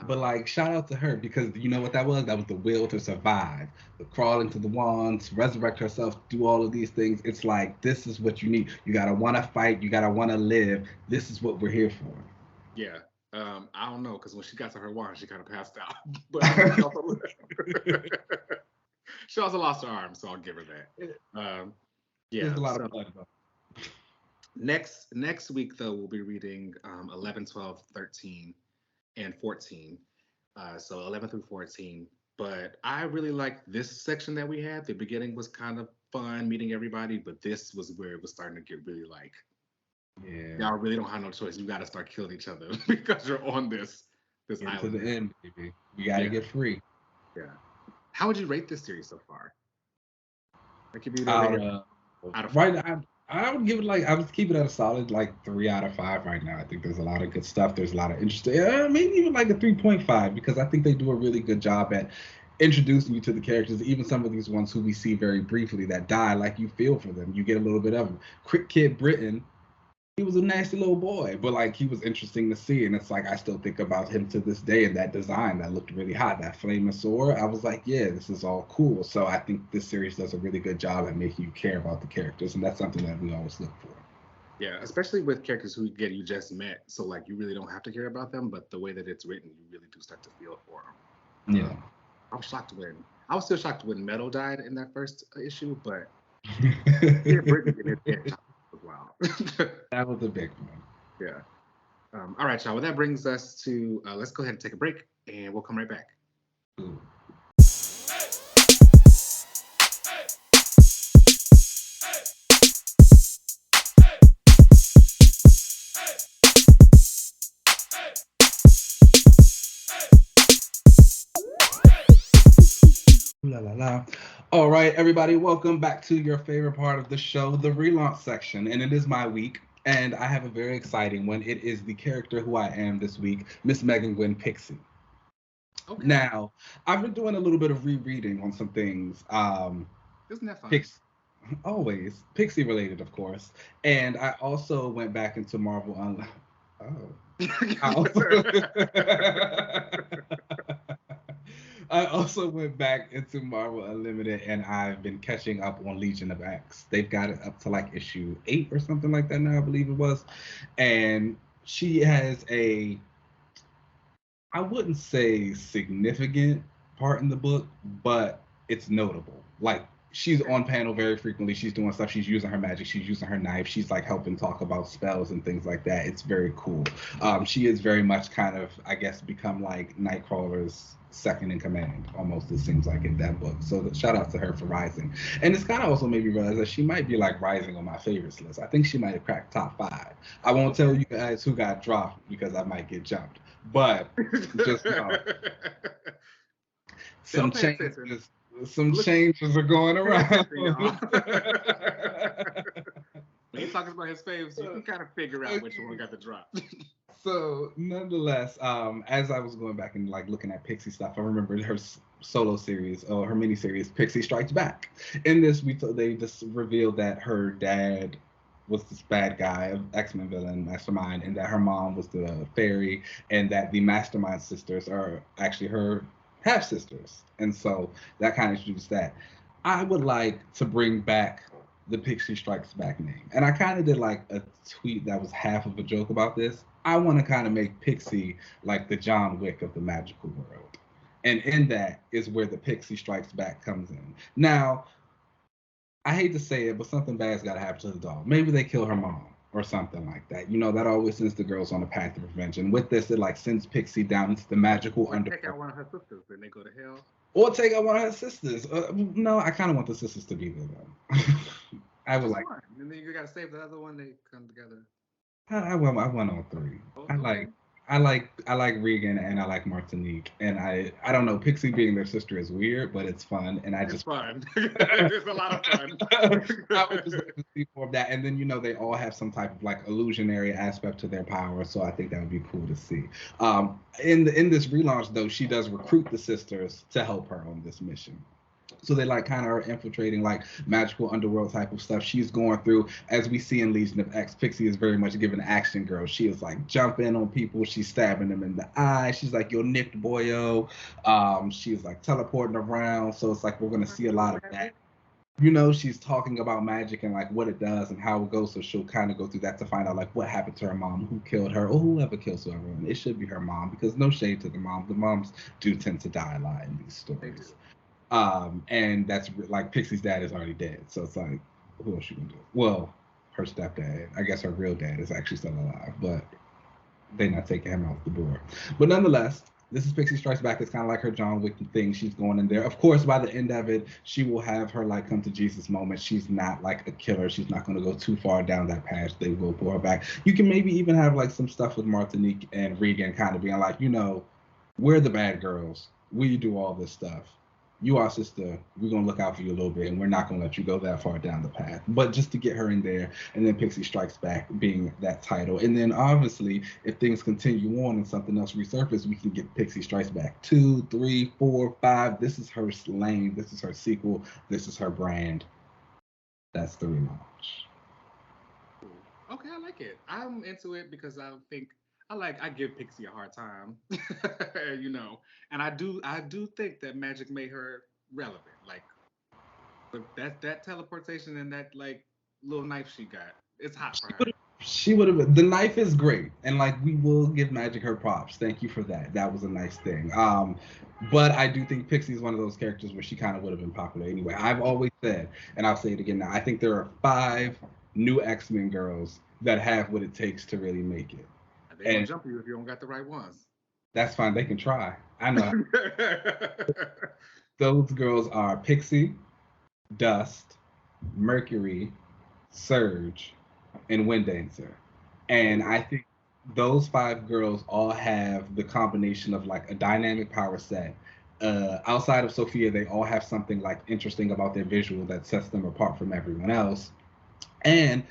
But like, shout out to her, because you know what that was? That was the will to survive, the crawl into the wands, resurrect herself, do all of these things. It's like, this is what you need. You gotta want to fight. You gotta want to live. This is what we're here for. Yeah. I don't know, because when she got to her wand, she kind of passed out. But she also lost her arm, so I'll give her that. Yeah. There's a lot of blood. Next week, though, we'll be reading 11, 12, 13. And 14, so 11 through 14. But I really liked this section that we had. The beginning was kind of fun, meeting everybody, but this was where it was starting to get really like, yeah, y'all really don't have no choice. You got to start killing each other because you're on this island. To the end, baby. You got to get free. Yeah. How would you rate this series so far? Like, if you out of 5. Right, I would give it like, I would keep it at a solid like 3 out of 5 right now. I think there's a lot of good stuff. There's a lot of interesting, maybe even like a 3.5, because I think they do a really good job at introducing you to the characters. Even some of these ones who we see very briefly that die, like you feel for them. You get a little bit of them. Quick Kid Britain, he was a nasty little boy, but like he was interesting to see. And it's like, I still think about him to this day, and that design that looked really hot, that flaming sword. I was like, yeah, this is all cool. So I think this series does a really good job at making you care about the characters, and that's something that we always look for. Yeah, especially with characters who you just met. So like, you really don't have to care about them, but the way that it's written, you really do start to feel for them. Yeah. I was still shocked when Metal died in that first issue, but Britain as well. That was a big one. Yeah. All right, y'all. Well, that brings us to let's go ahead and take a break, and we'll come right back. Ooh. La la la. All right, everybody, welcome back to your favorite part of the show, the relaunch section. And it is my week, and I have a very exciting one. It is the character who I am this week, Miss Megan Gwen Pixie. Okay. Now, I've been doing a little bit of rereading on some things. Isn't that fun? Always. Pixie related, of course. And I also went back into Marvel I also went back into Marvel Unlimited and I've been catching up on Legion of X. They've got it up to like issue 8 or something like that now, I believe it was. And she has I wouldn't say significant part in the book, but it's notable. Like she's on panel very frequently. She's doing stuff. She's using her magic. She's using her knife. She's like helping talk about spells and things like that. It's very cool. She is very much kind of, I guess, become like Nightcrawler's second in command almost, it seems like, in that book. So shout out to her for rising. And it's kind of also made me realize that she might be like rising on my favorites list. I think she might have cracked top 5. I won't tell you guys who got dropped because I might get jumped, but just know some changes are going around. When he talks about his faves, you can kind of figure out which one got the drop. So nonetheless, as I was going back and like looking at Pixie stuff, I remembered her solo series or her mini series, Pixie Strikes Back. In this, they just revealed that her dad was this bad guy, X-Men villain, mastermind, and that her mom was the fairy, and that the mastermind sisters are actually her half sisters. And so that kind of introduced that. I would like to bring back the Pixie Strikes Back name. And I kind of did like a tweet that was half of a joke about this. I want to kind of make Pixie like the John Wick of the magical world. And in that is where the Pixie Strikes Back comes in. Now, I hate to say it, but something bad's got to happen to the doll. Maybe they kill her mom or something like that. You know, that always sends the girls on a path of revenge. And with this, it like sends Pixie down into the magical underworld. Take out one of her sisters and they go to hell. Or take out one of her sisters. No, I kind of want the sisters to be there though. I would like. And then you gotta save the other one. They come together. I went on 3. Okay. I like Regan and I like Martinique, and I don't know, Pixie being their sister is weird, but it's fun, and it's fun. It's a lot of fun. I would just like to see more of that, and then they all have some type of like illusionary aspect to their power, so I think that would be cool to see. In this relaunch though, she does recruit the sisters to help her on this mission. So they like kind of are infiltrating like magical underworld type of stuff. She's going through, as we see in Legion of X, Pixie is very much given action girl. She is like jumping on people. She's stabbing them in the eye. She's like, yo, nicked boyo. She's like teleporting around. So it's like we're going to see a lot of that. She's talking about magic and like what it does and how it goes. So she'll kind of go through that to find out like what happened to her mom, who killed her, or whoever kills whoever. And it should be her mom, because no shade to the mom. The moms do tend to die a lot in these stories. And that's like Pixie's dad is already dead, so it's like, who else you gonna do? Well, her stepdad, I guess her real dad is actually still alive, but they're not taking him off the board. But nonetheless, this is Pixie Strikes Back. It's kind of like her John Wick thing. She's going in there. Of course, by the end of it, she will have her like come to Jesus moment. She's not like a killer. She's not going to go too far down that path. They will pull her back. You can maybe even have like some stuff with Martinique and Regan kind of being like, we're the bad girls. We do all this stuff. You, our sister, we're going to look out for you a little bit, and we're not going to let you go that far down the path. But just to get her in there, and then Pixie Strikes Back being that title. And then, obviously, if things continue on and something else resurfaces, we can get Pixie Strikes Back 2, 3, 4, 5. This is her lane. This is her sequel. This is her brand. That's the relaunch. Okay, I like it. I'm into it because I think I give Pixie a hard time, and I do think that magic made her relevant. Like that teleportation and that like little knife she got, it's hot for her. She would have. The knife is great, and like we will give Magic her props. Thank you for that. That was a nice thing. But I do think Pixie is one of those characters where she kind of would have been popular anyway. I've always said, and I'll say it again now, I think there are 5 new X-Men girls that have what it takes to really make it. They gonna jump you if you don't got the right ones. That's fine. They can try. I know. Those girls are Pixie, Dust, Mercury, Surge, and Wind Dancer. And I think those 5 girls all have the combination of like a dynamic power set. Outside of Sophia, they all have something like interesting about their visual that sets them apart from everyone else. And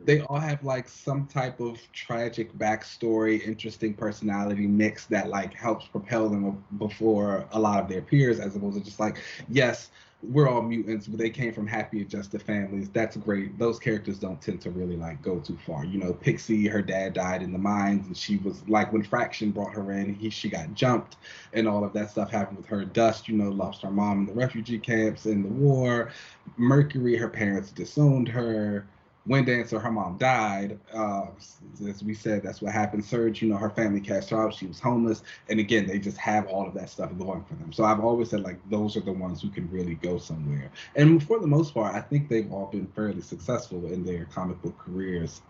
they all have like some type of tragic backstory, interesting personality mix that like helps propel them before a lot of their peers, as opposed to just like, yes, we're all mutants, but they came from happy adjusted families. That's great. Those characters don't tend to really like go too far. You know, Pixie, her dad died in the mines, and she was like, when Fraction brought her in, she got jumped, and all of that stuff happened with her. Dust, you know, lost her mom in the refugee camps in the war. Mercury, her parents disowned her. Wind Dancer, her mom died. As we said, that's what happened. Surge, you know, her family cast her out. She was homeless. And again, they just have all of that stuff going for them. So I've always said, like, those are the ones who can really go somewhere. And for the most part, I think they've all been fairly successful in their comic book careers,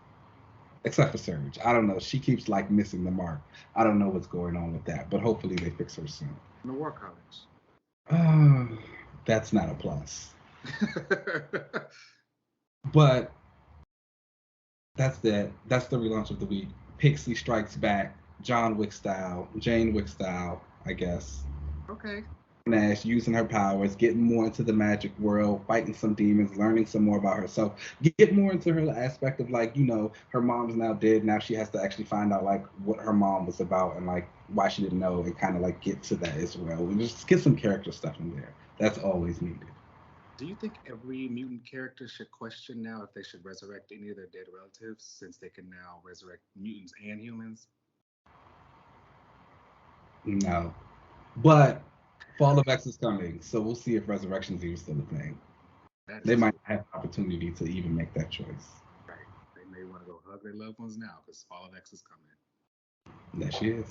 except for Surge. I don't know. She keeps, like, missing the mark. I don't know what's going on with that, but hopefully they fix her soon. In the War College. That's not a plus. But that's it. That's the relaunch of the week. Pixie Strikes Back, John Wick style, Jane Wick style, I guess. Okay. Nash using her powers, getting more into the magic world, fighting some demons, learning some more about herself, get more into her aspect of like, you know, her mom's now dead. Now she has to actually find out like what her mom was about and like why she didn't know, and kind of like get to that as well. And just get some character stuff in there. That's always needed. Do you think every mutant character should question now if they should resurrect any of their dead relatives, since they can now resurrect mutants and humans? No. But Fall of X is coming, so we'll see if resurrection's even still a thing. They might have an opportunity to even make that choice. Right. They may want to go hug their loved ones now because Fall of X is coming. There she is.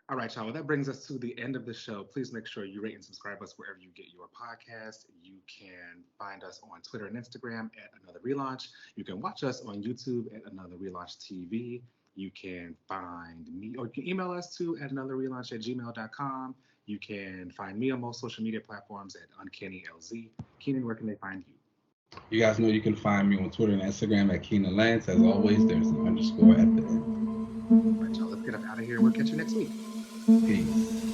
All right, y'all. Well, that brings us to the end of the show. Please make sure you rate and subscribe us wherever you get your podcast. You can find us on Twitter and Instagram at Another Relaunch. You can watch us on YouTube at Another Relaunch TV. You can find me, or you can email us to at anotherrelaunch@gmail.com. You can find me on most social media platforms at UncannyLZ. Keenan, where can they find you? You guys know you can find me on Twitter and Instagram at Keenan Lance. As always, there's an underscore at the end. All right, y'all. Let's get up out of here and we'll catch you next week. Peace.